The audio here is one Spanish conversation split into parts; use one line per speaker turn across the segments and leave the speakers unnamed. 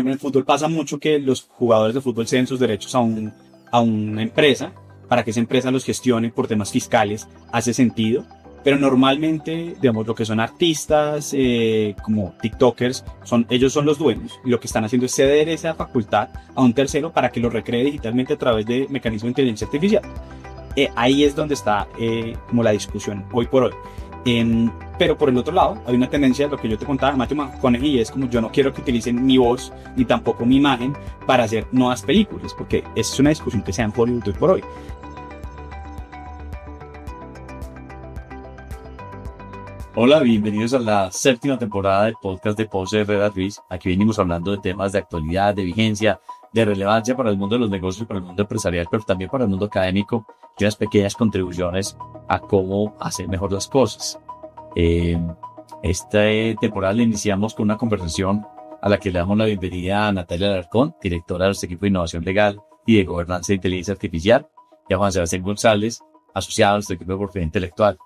ejemplo, en el fútbol pasa mucho que los jugadores de fútbol ceden sus derechos a una empresa para que esa empresa los gestione por temas fiscales. Hace sentido. Pero normalmente, digamos, lo que son artistas, como TikTokers, ellos son los dueños. Y lo que están haciendo es ceder esa facultad a un tercero para que lo recree digitalmente a través de mecanismos de inteligencia artificial. Ahí es donde está como la discusión hoy por hoy. Pero por el otro lado, hay una tendencia, lo que yo te contaba, Matthew McConaughey, y es como yo no quiero que utilicen mi voz ni tampoco mi imagen para hacer nuevas películas, porque es una discusión que se da en Hollywood hoy por hoy.
Hola, bienvenidos a la 7ª temporada del podcast de Pose Herrera Ruiz. Aquí venimos hablando de temas de actualidad, de vigencia, de relevancia para el mundo de los negocios, para el mundo empresarial, pero también para el mundo académico, y unas pequeñas contribuciones a cómo hacer mejor las cosas. Esta temporada la iniciamos con una conversación a la que le damos la bienvenida a Natalia Alarcón, directora de nuestro equipo de innovación legal y de gobernanza de inteligencia artificial, y a Juan Sebastián González, asociado a nuestro equipo de propiedad intelectual.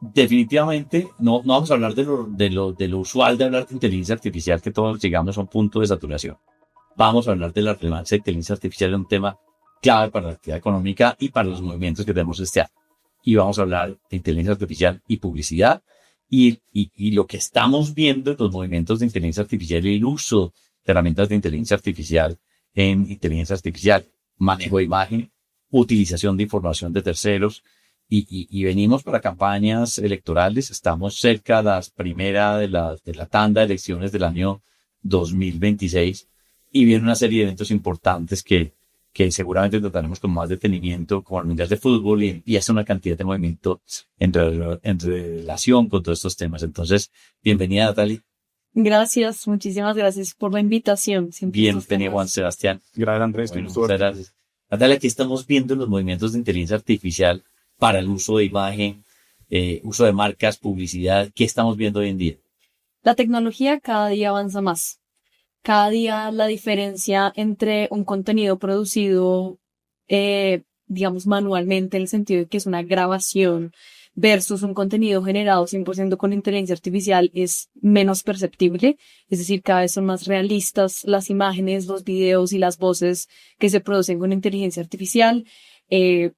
Definitivamente no vamos a hablar de lo usual de hablar de inteligencia artificial, que todos llegamos a un punto de saturación. Vamos a hablar de la relevancia de inteligencia artificial en un tema clave para la actividad económica y para los movimientos que tenemos este año. Y vamos a hablar de inteligencia artificial y publicidad y lo que estamos viendo en los movimientos de inteligencia artificial y el uso de herramientas de inteligencia artificial en inteligencia artificial, manejo de imagen, utilización de información de terceros. Y venimos para campañas electorales. Estamos cerca de la primera de la tanda de elecciones del año 2026 y viene una serie de eventos importantes que seguramente trataremos con más detenimiento, como el Mundial de Fútbol, y empieza una cantidad de movimiento en relación con todos estos temas. Entonces, bienvenida, Natalia.
Gracias, muchísimas gracias por la invitación.
Bienvenido, Juan Sebastián.
Gracias, Andrés.
Bueno, muchas gracias. Natalia, aquí estamos viendo los movimientos de inteligencia artificial para el uso de imagen, uso de marcas, publicidad. ¿Qué estamos viendo hoy en día?
La tecnología cada día avanza más. Cada día la diferencia entre un contenido producido, digamos, manualmente, en el sentido de que es una grabación, versus un contenido generado 100% con inteligencia artificial es menos perceptible. Es decir, cada vez son más realistas las imágenes, los videos y las voces que se producen con inteligencia artificial.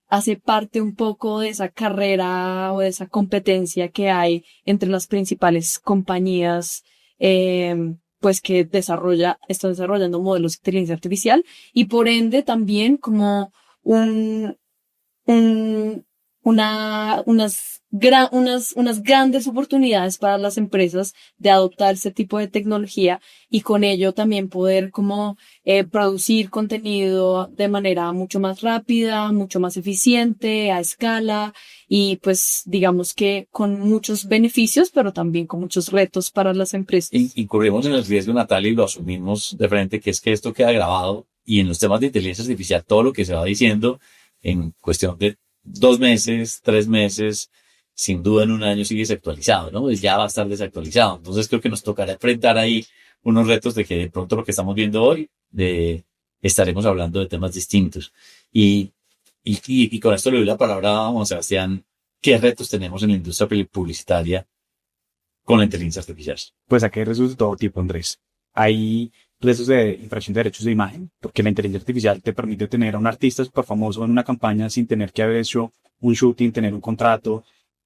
Hace parte un poco de esa carrera o de esa competencia que hay entre las principales compañías, pues que están desarrollando modelos de inteligencia artificial, y por ende también como unas grandes oportunidades para las empresas de adoptar ese tipo de tecnología y con ello también poder producir contenido de manera mucho más rápida, mucho más eficiente, a escala, y pues digamos que con muchos beneficios, pero también con muchos retos para las empresas.
Incurrimos en el riesgo, Natalia, y lo asumimos de frente, que es que esto queda grabado, y en los temas de inteligencia artificial todo lo que se va diciendo en cuestión de 2 meses, 3 meses, sin duda en un año sigue desactualizado, ¿no? Pues ya va a estar desactualizado. Entonces creo que nos tocará enfrentar ahí unos retos de que de pronto lo que estamos viendo hoy, estaremos hablando de temas distintos. Y con esto le doy la palabra a Juan Sebastián. ¿Qué retos tenemos en la industria publicitaria con la inteligencia artificial?
Pues aquí hay retos de todo tipo, Andrés. Hay retos de infracción de derechos de imagen, porque la inteligencia artificial te permite tener a un artista súper famoso en una campaña sin tener que haber hecho un shooting, tener un contrato.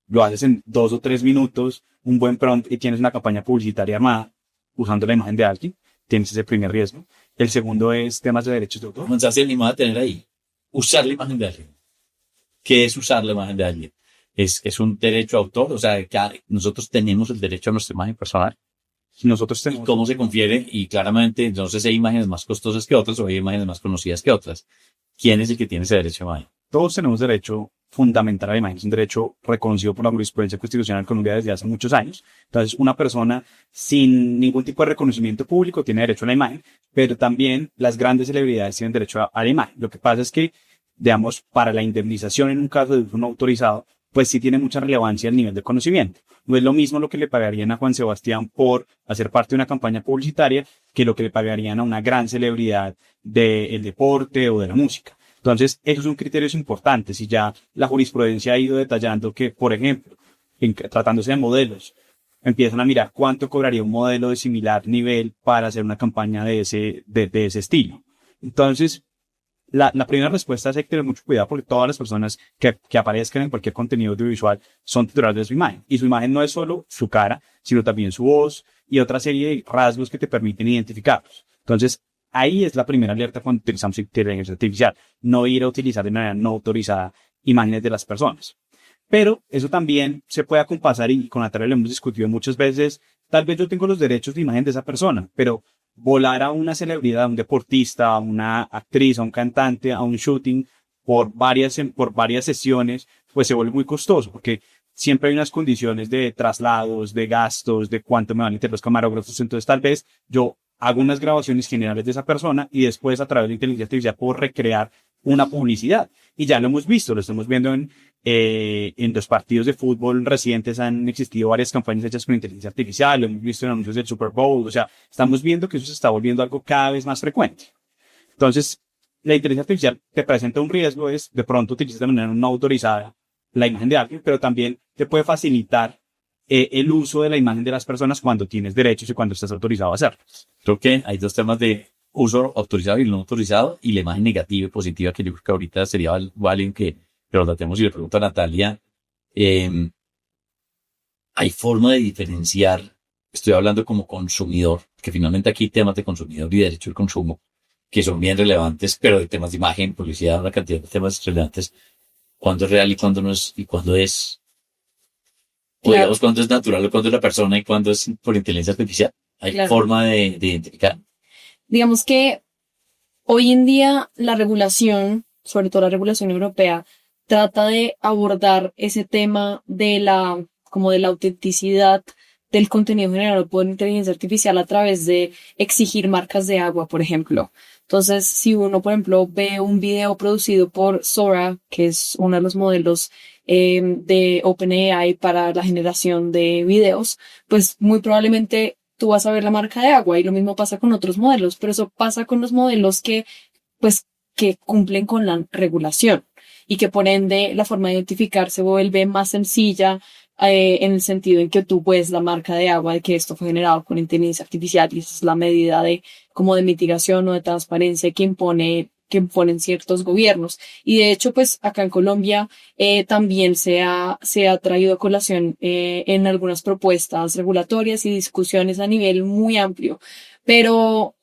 Lo haces en 2 o 3 minutos, un buen prompt, y tienes una campaña publicitaria armada usando la imagen de alguien. Tienes ese primer riesgo. El segundo es temas de derechos de autor.
Juan Sebastián, ni más a tener ahí. Usar la imagen de alguien. ¿Qué es usar la imagen de alguien? ¿Es un derecho de autor? O sea, nosotros tenemos el derecho a nuestra imagen personal.
Nosotros
¿Y
tenemos...
cómo se confiere? Y claramente, no sé si hay imágenes más costosas que otras o hay imágenes más conocidas que otras. ¿Quién es el que tiene ese derecho a imagen?
Todos tenemos derecho fundamental a la imagen. Es un derecho reconocido por la jurisprudencia constitucional colombiana desde hace muchos años. Entonces, una persona sin ningún tipo de reconocimiento público tiene derecho a la imagen, pero también las grandes celebridades tienen derecho a la imagen. Lo que pasa es que, digamos, para la indemnización en un caso de uso no autorizado, pues sí tiene mucha relevancia el nivel de conocimiento. No es lo mismo lo que le pagarían a Juan Sebastián por hacer parte de una campaña publicitaria que lo que le pagarían a una gran celebridad del deporte o de la música. Entonces, esos son criterios importantes, y ya la jurisprudencia ha ido detallando que, por ejemplo, tratándose de modelos, empiezan a mirar cuánto cobraría un modelo de similar nivel para hacer una campaña de ese estilo. Entonces, la primera respuesta es hay que tener mucho cuidado porque todas las personas que aparezcan en cualquier contenido audiovisual son titulares de su imagen. Y su imagen no es solo su cara, sino también su voz y otra serie de rasgos que te permiten identificarlos. Entonces, ahí es la primera alerta cuando utilizamos inteligencia artificial. No ir a utilizar de manera no autorizada imágenes de las personas. Pero eso también se puede acompasar y con Natalia lo hemos discutido muchas veces. Tal vez yo tengo los derechos de imagen de esa persona, pero volar a una celebridad, a un deportista, a una actriz, a un cantante, a un shooting por varias sesiones, pues se vuelve muy costoso porque siempre hay unas condiciones de traslados, de gastos, de cuánto me van a meter los camarógrafos. Entonces tal vez yo hago unas grabaciones generales de esa persona y después a través de inteligencia artificial puedo recrear una publicidad. Y ya lo hemos visto, lo estamos viendo en los partidos de fútbol recientes han existido varias campañas hechas con inteligencia artificial, lo hemos visto en anuncios del Super Bowl, o sea, estamos viendo que eso se está volviendo algo cada vez más frecuente. Entonces, la inteligencia artificial te presenta un riesgo, es de pronto utilizar de manera no autorizada la imagen de alguien, pero también te puede facilitar el uso de la imagen de las personas cuando tienes derechos y cuando estás autorizado a hacerlo.
Creo que hay dos temas de uso autorizado y no autorizado y la imagen negativa y positiva que yo creo que ahorita sería alguien que lo tratemos y le pregunto a Natalia. ¿Hay forma de diferenciar? Estoy hablando como consumidor, que finalmente aquí temas de consumidor y derecho al consumo, que son bien relevantes, pero de temas de imagen, publicidad, una cantidad de temas relevantes, cuándo es real y cuándo no es, y cuándo es, o digamos, cuándo es natural o cuándo es la persona y cuándo es por inteligencia artificial. Hay forma de identificar.
Digamos que hoy en día la regulación, sobre todo la regulación europea, trata de abordar ese tema de la autenticidad del contenido generado por inteligencia artificial a través de exigir marcas de agua, por ejemplo. Entonces, si uno, por ejemplo, ve un video producido por Sora, que es uno de los modelos de OpenAI para la generación de videos, pues muy probablemente tú vas a ver la marca de agua y lo mismo pasa con otros modelos, pero eso pasa con los modelos que cumplen con la regulación y que por ende la forma de identificar se vuelve más sencilla en el sentido en que tú ves la marca de agua de que esto fue generado con inteligencia artificial y esa es la medida de mitigación o de transparencia que imponen ciertos gobiernos. Y de hecho, pues acá en Colombia también se ha traído a colación en algunas propuestas regulatorias y discusiones a nivel muy amplio. Pero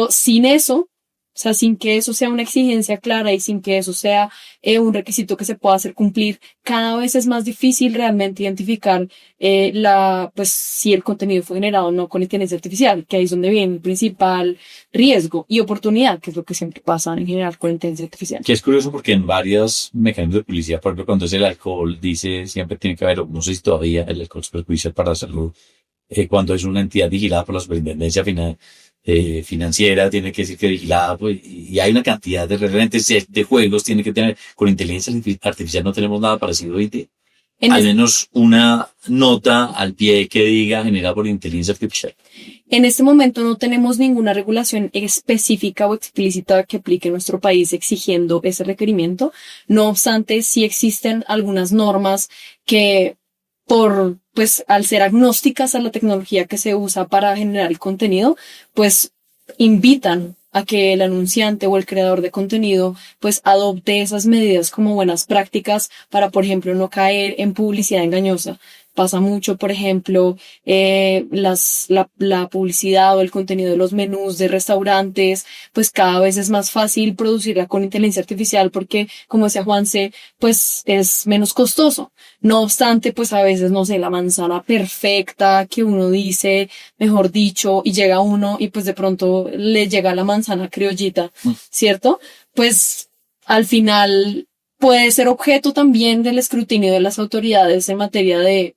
sin eso, o sea, sin que eso sea una exigencia clara y sin que eso sea un requisito que se pueda hacer cumplir, cada vez es más difícil realmente identificar si el contenido fue generado o no con inteligencia artificial, que ahí es donde viene el principal riesgo y oportunidad, que es lo que siempre pasa en general con inteligencia artificial.
Que es curioso porque en varios mecanismos de publicidad, por ejemplo, cuando es el alcohol, dice siempre tiene que haber, no sé si todavía el alcohol es perjudicial para la salud, cuando es una entidad vigilada por la superintendencia financiera, tiene que decir que vigilada, pues, y hay una cantidad de referentes de juegos, tiene que tener, con inteligencia artificial no tenemos nada parecido hoy día. Al menos una nota al pie que diga generada por inteligencia artificial.
En este momento no tenemos ninguna regulación específica o explícita que aplique en nuestro país exigiendo ese requerimiento. No obstante, sí existen algunas normas que al ser agnósticas a la tecnología que se usa para generar el contenido, pues invitan a que el anunciante o el creador de contenido pues adopte esas medidas como buenas prácticas para, por ejemplo, no caer en publicidad engañosa. Pasa mucho, por ejemplo, la publicidad o el contenido de los menús de restaurantes, pues cada vez es más fácil producirla con inteligencia artificial porque, como decía Juanse, pues es menos costoso. No obstante, pues a veces, no sé, la manzana perfecta que uno dice, mejor dicho, y llega uno y pues de pronto le llega la manzana criollita, ¿cierto? Pues al final puede ser objeto también del escrutinio de las autoridades en materia de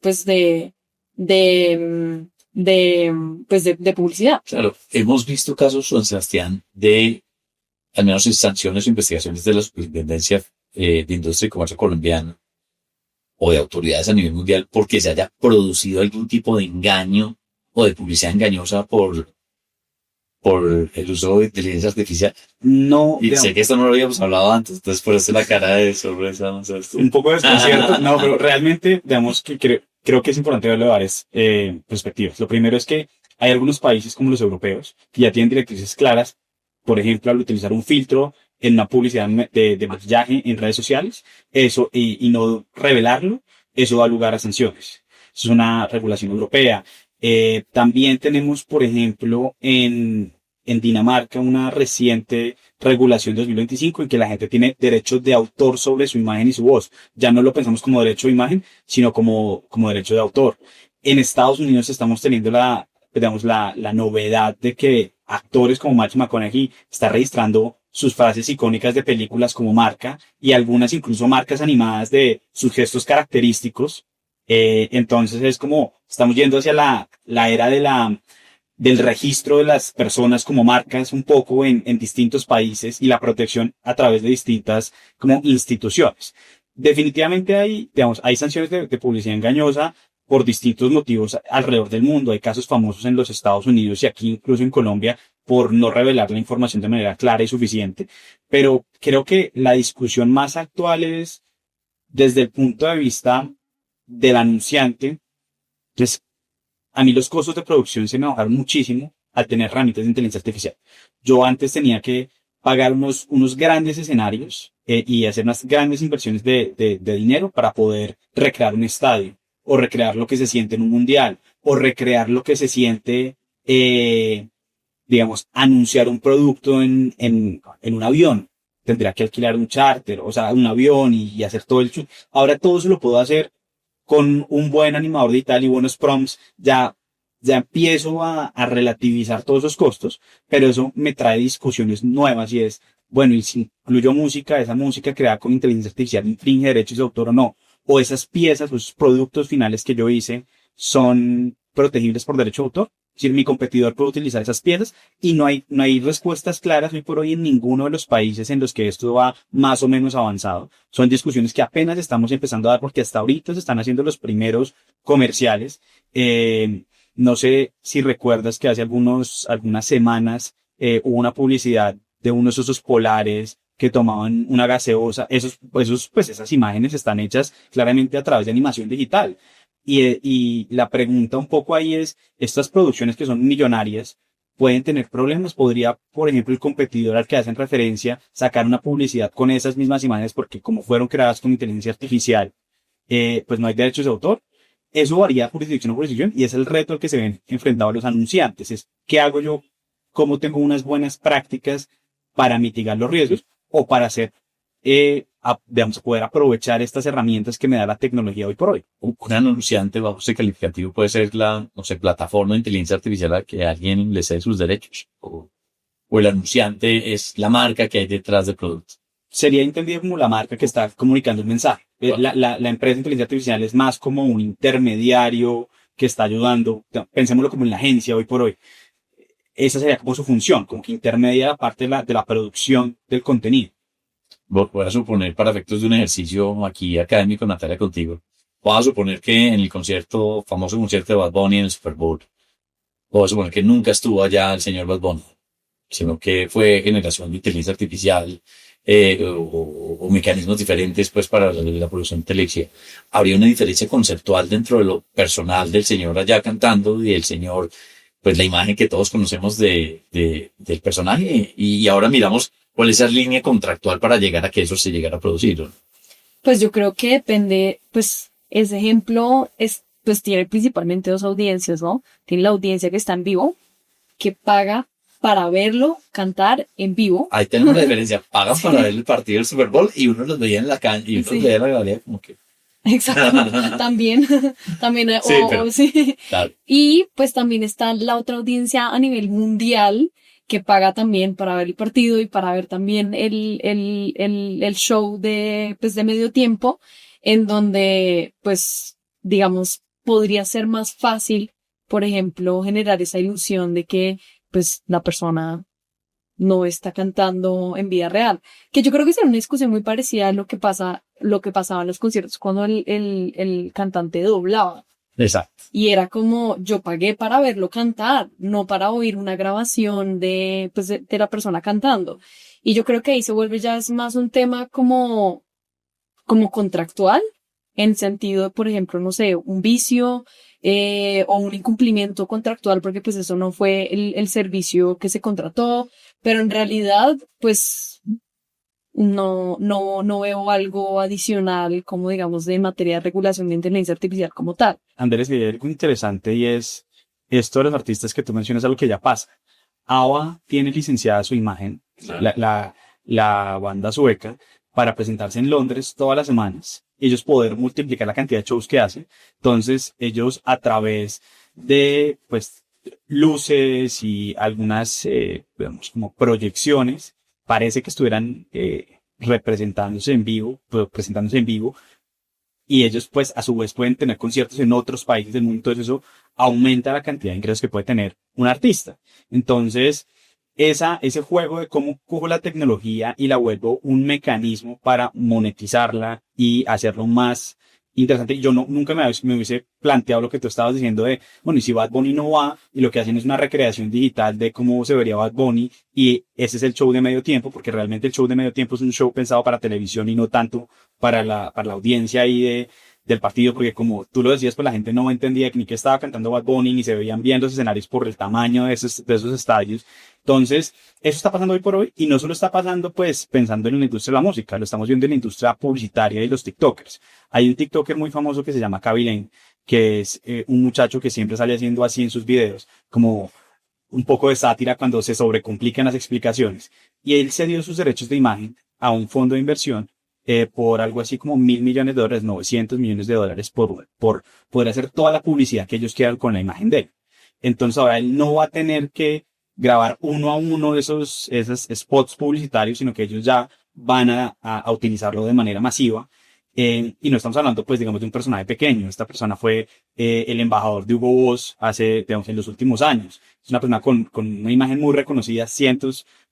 publicidad.
Claro, hemos visto casos, Juan Sebastián, de al menos sanciones o investigaciones de la Superintendencia de Industria y Comercio colombiana o de autoridades a nivel mundial porque se haya producido algún tipo de engaño o de publicidad engañosa por el uso de inteligencia artificial.
No,
y digamos, sé que esto no lo habíamos hablado antes, entonces por eso la cara de sorpresa.
Un poco de desconcierto, no, pero realmente, digamos que creo que es importante verlo de varias perspectivas. Lo primero es que hay algunos países como los europeos que ya tienen directrices claras, por ejemplo, al utilizar un filtro en una publicidad de maquillaje en redes sociales, eso, y no revelarlo, eso da lugar a sanciones. Eso es una regulación europea. También tenemos, por ejemplo, en Dinamarca una reciente regulación de 2025 en que la gente tiene derechos de autor sobre su imagen y su voz. Ya no lo pensamos como derecho de imagen, sino como derecho de autor. En Estados Unidos estamos teniendo digamos, la novedad de que actores como Matthew McConaughey está registrando sus frases icónicas de películas como marca y algunas incluso marcas animadas de sus gestos característicos. Entonces es como estamos yendo hacia la era del registro de las personas como marcas un poco en distintos países y la protección a través de distintas como instituciones. Definitivamente hay sanciones de publicidad engañosa por distintos motivos alrededor del mundo. Hay casos famosos en los Estados Unidos y aquí incluso en Colombia por no revelar la información de manera clara y suficiente. Pero creo que la discusión más actual es desde el punto de vista del anunciante. Pues a mí los costos de producción se me bajaron muchísimo al tener herramientas de inteligencia artificial. Yo antes tenía que pagar unos grandes escenarios y hacer unas grandes inversiones de dinero para poder recrear un estadio o recrear lo que se siente en un mundial o recrear lo que se siente, digamos, anunciar un producto en un avión. Tendría que alquilar un charter, o sea, un avión y hacer todo el shoot. Ahora todo eso lo puedo hacer con un buen animador digital y buenos prompts. Ya empiezo a relativizar todos esos costos, pero eso me trae discusiones nuevas y es, bueno, y si incluyo música, esa música creada con inteligencia artificial infringe derechos de autor o no, o esas piezas o esos productos finales que yo hice son protegibles por derecho de autor. Es decir, mi competidor puede utilizar esas piezas y no hay respuestas claras hoy por hoy en ninguno de los países en los que esto va más o menos avanzado. Son discusiones que apenas estamos empezando a dar porque hasta ahorita se están haciendo los primeros comerciales. No sé si recuerdas que hace algunas semanas hubo una publicidad de unos osos polares que tomaban una gaseosa. Pues esas imágenes están hechas claramente a través de animación digital. Y la pregunta un poco ahí es, estas producciones que son millonarias, ¿pueden tener problemas? ¿Podría, por ejemplo, el competidor al que hacen referencia sacar una publicidad con esas mismas imágenes porque como fueron creadas con inteligencia artificial, pues no hay derechos de autor? Eso varía de jurisdicción a jurisdicción y es el reto al que se ven enfrentados los anunciantes. Es, ¿qué hago yo? ¿Cómo tengo unas buenas prácticas para mitigar los riesgos o para hacer, digamos, poder aprovechar estas herramientas que me da la tecnología hoy por hoy?
Un anunciante bajo ese calificativo puede ser la, no sé, plataforma de inteligencia artificial a que alguien le cede sus derechos. O el anunciante es la marca que hay detrás del producto.
Sería entendido como la marca que está comunicando el mensaje. La empresa de inteligencia artificial es más como un intermediario que está ayudando. Pensémoslo como en la agencia hoy por hoy. Esa sería como su función, como que intermedia la parte de la producción del contenido.
Voy a suponer, para efectos de un ejercicio aquí académico, Natalia, contigo, voy a suponer que en el famoso concierto de Bad Bunny en el Super Bowl, voy a suponer que nunca estuvo allá el señor Bad Bunny, sino que fue generación de inteligencia artificial, o mecanismos diferentes pues para la producción televisiva. Habría una diferencia conceptual dentro de lo personal del señor allá cantando y del señor, pues la imagen que todos conocemos del personaje, y ahora miramos cuál es esa línea contractual para llegar a que eso se llegara a producir, ¿no?
Pues yo creo que depende, pues ese ejemplo pues tiene principalmente dos audiencias, ¿no? Tiene la audiencia que está en vivo, que paga para verlo cantar en vivo.
Ahí tenemos la diferencia. Pagan para ver el partido del Super Bowl y uno los veía en la cancha y uno los veía en la galería como que...
Exacto, también,
Sí, pero,
sí.
claro.
Y pues también está la otra audiencia a nivel mundial que paga también para ver el partido y para ver también el show pues de medio tiempo, en donde, pues, digamos, podría ser más fácil, por ejemplo, generar esa ilusión de que, pues, la persona no está cantando en vida real. Que yo creo que será una discusión muy parecida a lo que pasaba en los conciertos cuando el cantante doblaba.
Exacto.
Y era como, yo pagué para verlo cantar, no para oír una grabación de la persona cantando. Y yo creo que ahí se vuelve ya es más un tema como contractual, en sentido, por ejemplo, no sé, un vicio o un incumplimiento contractual, porque pues eso no fue el servicio que se contrató, pero en realidad, pues no veo algo adicional como digamos de materia de regulación de inteligencia artificial como tal.
Andrés, hay algo interesante y es esto de los artistas que tú mencionas, algo que ya pasa. ABBA tiene licenciada su imagen, la banda sueca, para presentarse en Londres todas las semanas. Ellos poder multiplicar la cantidad de shows que hacen. Entonces, ellos a través de, pues, luces y algunas, digamos, como proyecciones, parece que estuvieran representándose en vivo, presentándose en vivo, y ellos pues a su vez pueden tener conciertos en otros países del mundo, entonces eso aumenta la cantidad de ingresos que puede tener un artista. Entonces, ese juego de cómo cojo la tecnología y la vuelvo un mecanismo para monetizarla y hacerlo más interesante. Yo nunca me hubiese planteado lo que tú estabas diciendo de, bueno, y si Bad Bunny no va y lo que hacen es una recreación digital de cómo se vería Bad Bunny y ese es el show de medio tiempo, porque realmente el show de medio tiempo es un show pensado para televisión y no tanto para la audiencia ahí del partido, porque como tú lo decías, pues la gente no entendía ni qué estaba cantando Bad Bunny, ni se veían bien los escenarios por el tamaño de esos estadios. Entonces, eso está pasando hoy por hoy y no solo está pasando pues pensando en la industria de la música, lo estamos viendo en la industria publicitaria y los TikTokers. Hay un TikToker muy famoso que se llama Khaby Lame, que es un muchacho que siempre sale haciendo así en sus videos, como un poco de sátira cuando se sobrecomplican las explicaciones. Y él cedió sus derechos de imagen a un fondo de inversión por algo así como $1.000 millones, $900 millones por poder hacer toda la publicidad que ellos quieran con la imagen de él. Entonces ahora él no va a tener que grabar uno a uno de esos spots publicitarios, sino que ellos ya van a utilizarlo de manera masiva. Y no estamos hablando, pues, digamos, de un personaje pequeño. Esta persona fue el embajador de Hugo Boss digamos, en los últimos años. Es una persona con una imagen muy reconocida,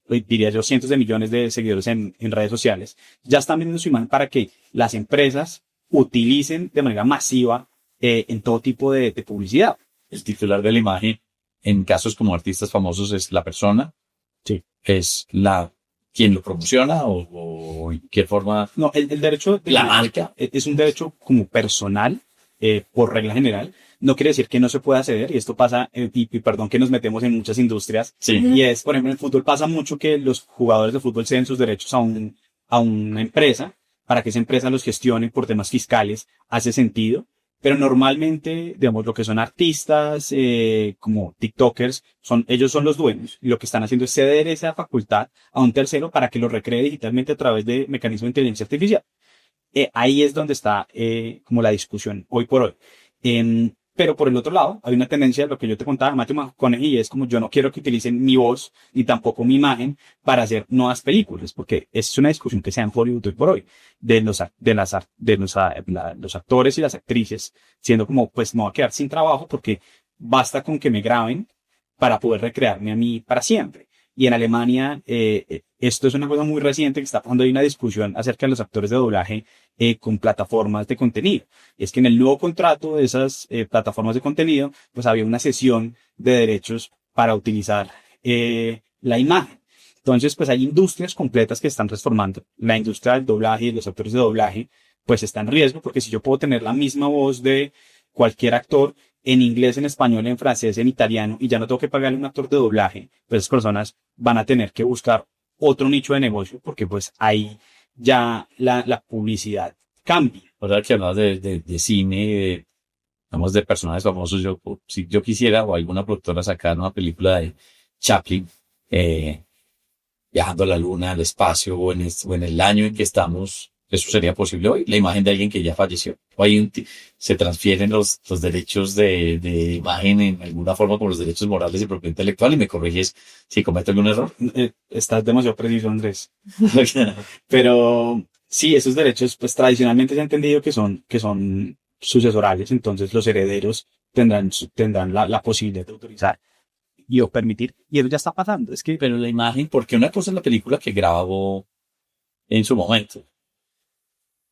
diría yo, cientos de millones de seguidores en redes sociales. Ya están vendiendo su imagen para que las empresas utilicen de manera masiva en todo tipo de publicidad.
El titular de la imagen, en casos como artistas famosos, es la persona.
Sí.
Es quien lo promociona o en qué forma.
No, el derecho de
la marca
es un derecho como personal, por regla general. No quiere decir que no se pueda ceder, y esto pasa, y perdón que nos metemos en muchas industrias.
Sí.
Y es, por ejemplo, en el fútbol pasa mucho que los jugadores de fútbol ceden sus derechos a una empresa, para que esa empresa los gestione por temas fiscales. Hace sentido. Pero normalmente, digamos, lo que son artistas, como TikTokers, ellos son los dueños. Y lo que están haciendo es ceder esa facultad a un tercero para que lo recree digitalmente a través de mecanismos de inteligencia artificial. Ahí es donde está, como la discusión hoy por hoy. Pero por el otro lado, hay una tendencia, lo que yo te contaba, Matthew McConaughey, y es como yo no quiero que utilicen mi voz ni tampoco mi imagen para hacer nuevas películas, porque es una discusión que se da en Hollywood hoy por hoy, de los actores y las actrices, siendo como, pues me voy a quedar sin trabajo porque basta con que me graben para poder recrearme a mí para siempre. Y en Alemania, esto es una cosa muy reciente que está pasando. Hay una discusión acerca de los actores de doblaje con plataformas de contenido. Es que en el nuevo contrato de esas plataformas de contenido, pues había una cesión de derechos para utilizar la imagen. Entonces, pues hay industrias completas que están transformando. La industria del doblaje y los actores de doblaje, pues está en riesgo, porque si yo puedo tener la misma voz de cualquier actor, en inglés, en español, en francés, en italiano, y ya no tengo que pagarle a un actor de doblaje, pues esas personas van a tener que buscar otro nicho de negocio, porque pues ahí ya la publicidad cambia.
Ahora que hablabas de cine, digamos, de personajes famosos, si yo quisiera, o alguna productora sacar una película de Chaplin, viajando a la luna, al espacio, o en el año en que estamos, eso sería posible hoy, la imagen de alguien que ya falleció. O se transfieren los derechos de imagen en alguna forma como los derechos morales y propiedad intelectual, y me corriges si cometo algún error.
Estás demasiado preciso, Andrés. Pero sí, esos derechos, pues tradicionalmente se ha entendido que son sucesorales, entonces los herederos tendrán la posibilidad de autorizar y o permitir, y eso ya está pasando. Es que,
pero la imagen, porque una cosa es la película que grabó en su momento,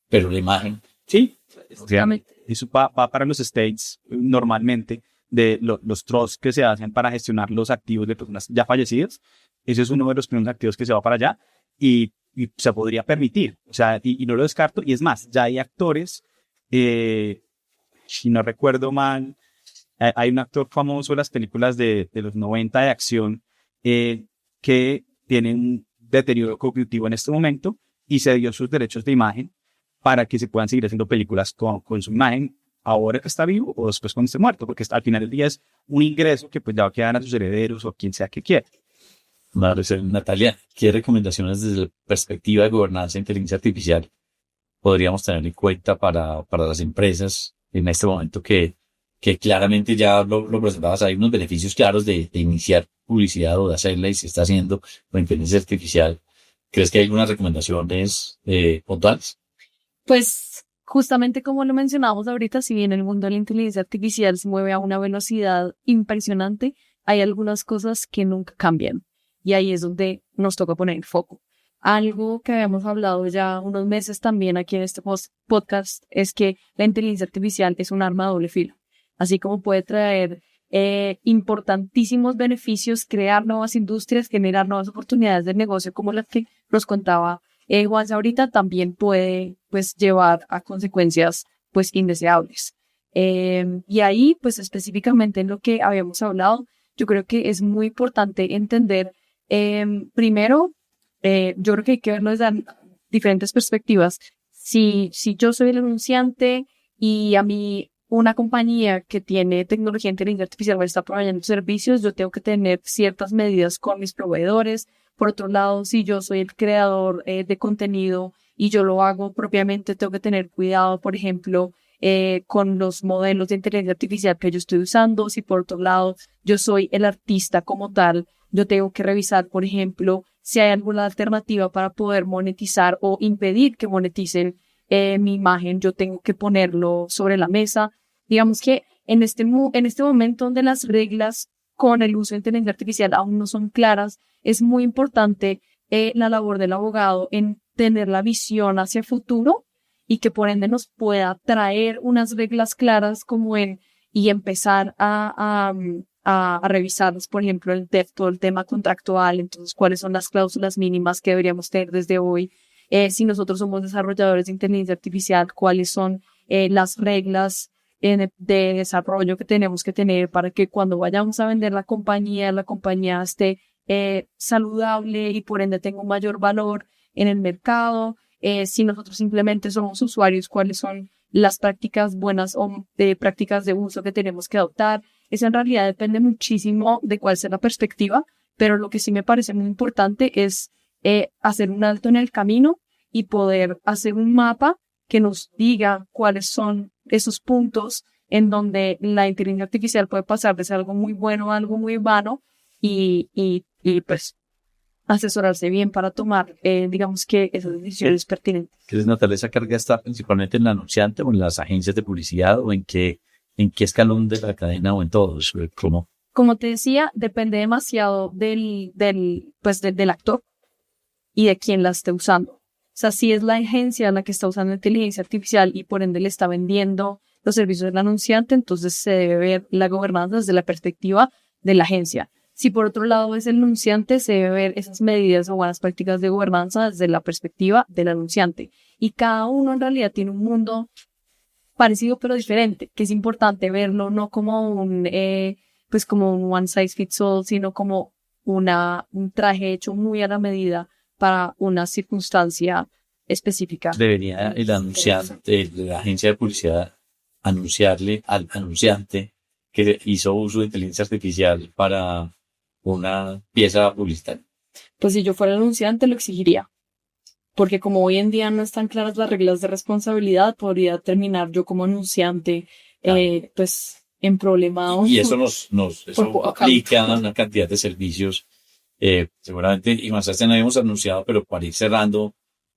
pero la imagen.
Sí, o sea, eso va para los estates normalmente, de los trusts que se hacen para gestionar los activos de personas ya fallecidas. Ese es uno de los primeros activos que se va para allá y se podría permitir. O sea, y no lo descarto. Y es más, ya hay actores si no recuerdo mal, hay un actor famoso de las películas de los 90 de acción que tiene un deterioro cognitivo en este momento y se dio sus derechos de imagen para que se puedan seguir haciendo películas con su imagen ahora que está vivo o después cuando esté muerto, porque al final del día es un ingreso que pues ya va a quedar a sus herederos o quien sea que quiera.
Natalia, ¿qué recomendaciones desde la perspectiva de gobernanza e inteligencia artificial podríamos tener en cuenta para las empresas en este momento que claramente ya lo presentabas? Hay unos beneficios claros de iniciar publicidad o de hacerla y se está haciendo con inteligencia artificial. ¿Crees que hay algunas recomendaciones puntuales?
Pues justamente como lo mencionábamos ahorita, si bien el mundo de la inteligencia artificial se mueve a una velocidad impresionante, hay algunas cosas que nunca cambian. Y ahí es donde nos toca poner el foco. Algo que habíamos hablado ya unos meses también aquí en este podcast es que la inteligencia artificial es un arma de doble filo. Así como puede traer importantísimos beneficios, crear nuevas industrias, generar nuevas oportunidades de negocio como las que nos contaba Juan ahorita, también puede pues llevar a consecuencias pues indeseables. Y ahí pues específicamente en lo que habíamos hablado, yo creo que es muy importante entender primero, yo creo que hay que verlo desde diferentes perspectivas. Si yo soy el anunciante y a mí una compañía que tiene tecnología de inteligencia artificial me está proveyendo servicios, yo tengo que tener ciertas medidas con mis proveedores. Por otro lado, si yo soy el creador de contenido y yo lo hago propiamente, tengo que tener cuidado, por ejemplo, con los modelos de inteligencia artificial que yo estoy usando. Si por otro lado yo soy el artista como tal, yo tengo que revisar, por ejemplo, si hay alguna alternativa para poder monetizar o impedir que moneticen mi imagen. Yo tengo que ponerlo sobre la mesa. Digamos que en este momento donde las reglas con el uso de inteligencia artificial aún no son claras, es muy importante la labor del abogado en tener la visión hacia el futuro y que por ende nos pueda traer unas reglas claras y empezar a revisarlas, por ejemplo, todo el tema contractual. Entonces, ¿cuáles son las cláusulas mínimas que deberíamos tener desde hoy? Si nosotros somos desarrolladores de inteligencia artificial, ¿cuáles son las reglas de desarrollo que tenemos que tener para que cuando vayamos a vender la compañía esté saludable y por ende tenga un mayor valor en el mercado? Si nosotros simplemente somos usuarios, ¿cuáles son las prácticas buenas o prácticas de uso que tenemos que adoptar? Eso en realidad depende muchísimo de cuál sea la perspectiva, pero lo que sí me parece muy importante es hacer un alto en el camino y poder hacer un mapa que nos diga cuáles son esos puntos en donde la inteligencia artificial puede pasar de ser algo muy bueno a algo muy vano y pues asesorarse bien para tomar, digamos que esas decisiones pertinentes.
¿Crees, Natalia, esa carga está principalmente en el anunciante o en las agencias de publicidad o en qué escalón de la cadena o en todos? ¿Cómo?
Como te decía, depende demasiado del actor y de quién la esté usando. O sea, si es la agencia la que está usando inteligencia artificial y por ende le está vendiendo los servicios del anunciante, entonces se debe ver la gobernanza desde la perspectiva de la agencia. Si por otro lado es el anunciante, se debe ver esas medidas o buenas prácticas de gobernanza desde la perspectiva del anunciante. Y cada uno en realidad tiene un mundo parecido pero diferente, que es importante verlo no como un one size fits all, sino como un traje hecho muy a la medida para una circunstancia específica.
Debería el anunciante de la agencia de publicidad anunciarle al anunciante que hizo uso de inteligencia artificial para una pieza publicitaria.
Pues si yo fuera el anunciante lo exigiría, porque como hoy en día no están claras las reglas de responsabilidad, podría terminar yo como anunciante pues en problemado.
Y eso eso aplica a una cantidad de servicios. Seguramente, y más no habíamos anunciado, pero para ir cerrando un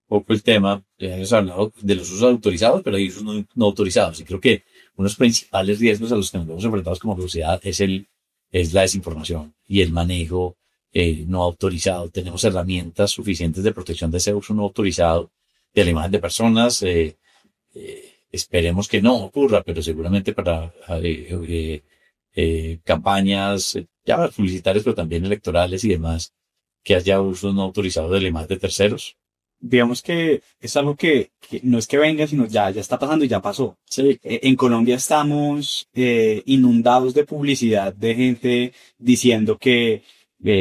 poco el tema, hemos hablado de los usos autorizados, pero hay usos no autorizados. Y creo que uno de los principales riesgos a los que nos vemos enfrentados como sociedad es la desinformación y el manejo no autorizado. Tenemos herramientas suficientes de protección de ese uso no autorizado de la imagen de personas. Esperemos que no ocurra, pero seguramente para campañas ya publicitarias, pero también electorales y demás, que haya usos no autorizados de la imagen de terceros.
digamos que es algo que no es que venga, sino ya está pasando y ya pasó.
Sí.
En Colombia estamos inundados de publicidad de gente diciendo que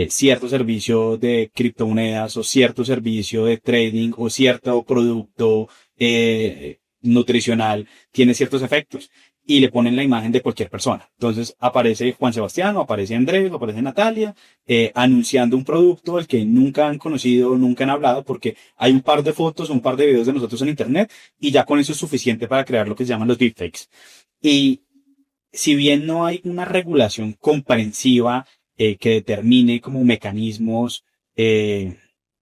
cierto servicio de criptomonedas o cierto servicio de trading o cierto producto nutricional tiene ciertos efectos y le ponen la imagen de cualquier persona. Entonces aparece Juan Sebastián, o aparece Andrés, o aparece Natalia, anunciando un producto del que nunca han conocido, nunca han hablado, porque hay un par de fotos, un par de videos de nosotros en internet y ya con eso es suficiente para crear lo que se llaman los deepfakes. Y si bien no hay una regulación comprensiva que determine como mecanismos,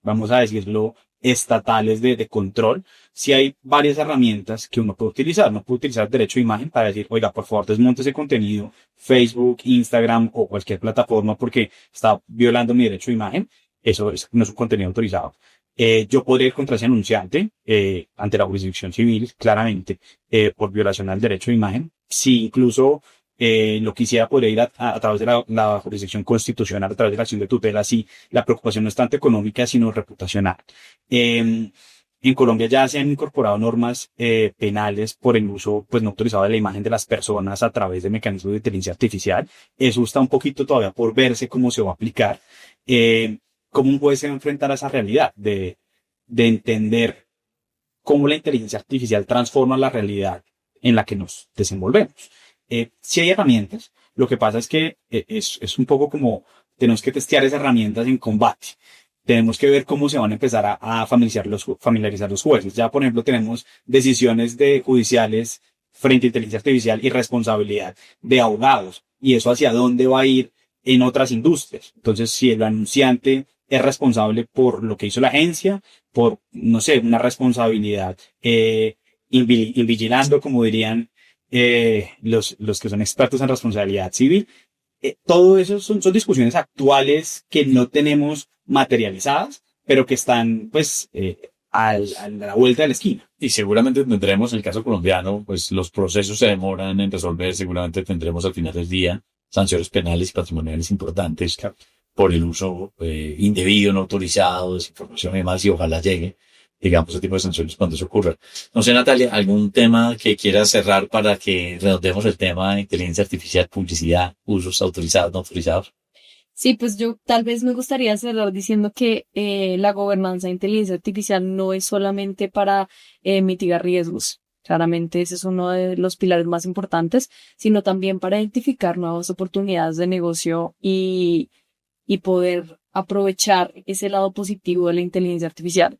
vamos a decirlo, estatales de control, sí hay varias herramientas que uno puede utilizar. Uno puede utilizar derecho de imagen para decir, oiga, por favor, desmonte ese contenido, Facebook, Instagram o cualquier plataforma porque está violando mi derecho de imagen. Eso no es un contenido autorizado. Yo podría ir contra ese anunciante ante la jurisdicción civil, claramente, por violación al derecho de imagen. Si incluso lo quisiera, podría ir a través de la jurisdicción constitucional, a través de la acción de tutela, si la preocupación no es tanto económica, sino reputacional. En Colombia ya se han incorporado normas penales por el uso pues no autorizado de la imagen de las personas a través de mecanismos de inteligencia artificial. Eso está un poquito todavía por verse cómo se va a aplicar. ¿Cómo un juez se va a enfrentar a esa realidad de entender cómo la inteligencia artificial transforma la realidad en la que nos desenvolvemos? Si hay herramientas, lo que pasa es que es un poco como tenemos que testear esas herramientas en combate. Tenemos que ver cómo se van a empezar a familiarizar los jueces. Ya, por ejemplo, tenemos decisiones judiciales frente a inteligencia artificial y responsabilidad de abogados. Y eso hacia dónde va a ir en otras industrias. Entonces, si el anunciante es responsable por lo que hizo la agencia, por, no sé, una responsabilidad invigilando, como dirían los que son expertos en responsabilidad civil. Todo eso son discusiones actuales que no tenemos materializadas, pero que están pues a la vuelta de la esquina.
Y seguramente tendremos, en el caso colombiano, pues los procesos se demoran en resolver, seguramente tendremos al final del día sanciones penales y patrimoniales importantes por el uso indebido, no autorizado, desinformación y demás, y ojalá llegue, digamos, ese tipo de sanciones cuando eso ocurra. No sé, Natalia, ¿algún tema que quieras cerrar para que redondeemos el tema de inteligencia artificial, publicidad, usos autorizados, no autorizados?
Sí, pues yo tal vez me gustaría cerrar diciendo que la gobernanza de inteligencia artificial no es solamente para mitigar riesgos. Claramente ese es uno de los pilares más importantes, sino también para identificar nuevas oportunidades de negocio y poder aprovechar ese lado positivo de la inteligencia artificial.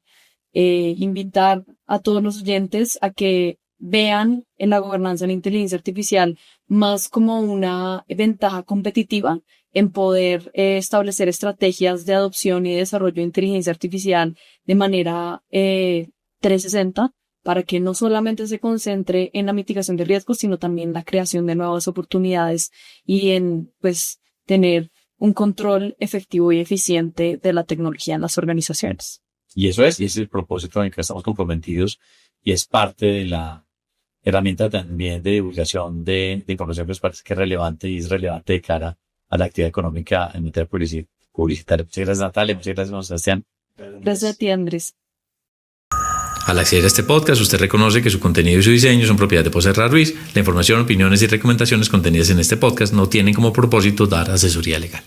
Invitar a todos los oyentes a que vean en la gobernanza de la inteligencia artificial más como una ventaja competitiva en poder establecer estrategias de adopción y desarrollo de inteligencia artificial de manera 360 para que no solamente se concentre en la mitigación de riesgos, sino también la creación de nuevas oportunidades y en pues tener un control efectivo y eficiente de la tecnología en las organizaciones.
Y eso es, y ese es el propósito en el que estamos comprometidos y es parte de la herramienta también de divulgación de información que nos parece que es relevante y es relevante de cara a la actividad económica en materia publicitaria. Muchas gracias, Natalia. Muchas gracias, Juan Sebastián.
Gracias a ti, Andrés.
Al acceder a este podcast, usted reconoce que su contenido y su diseño son propiedad de Poserra Ruiz. La información, opiniones y recomendaciones contenidas en este podcast no tienen como propósito dar asesoría legal.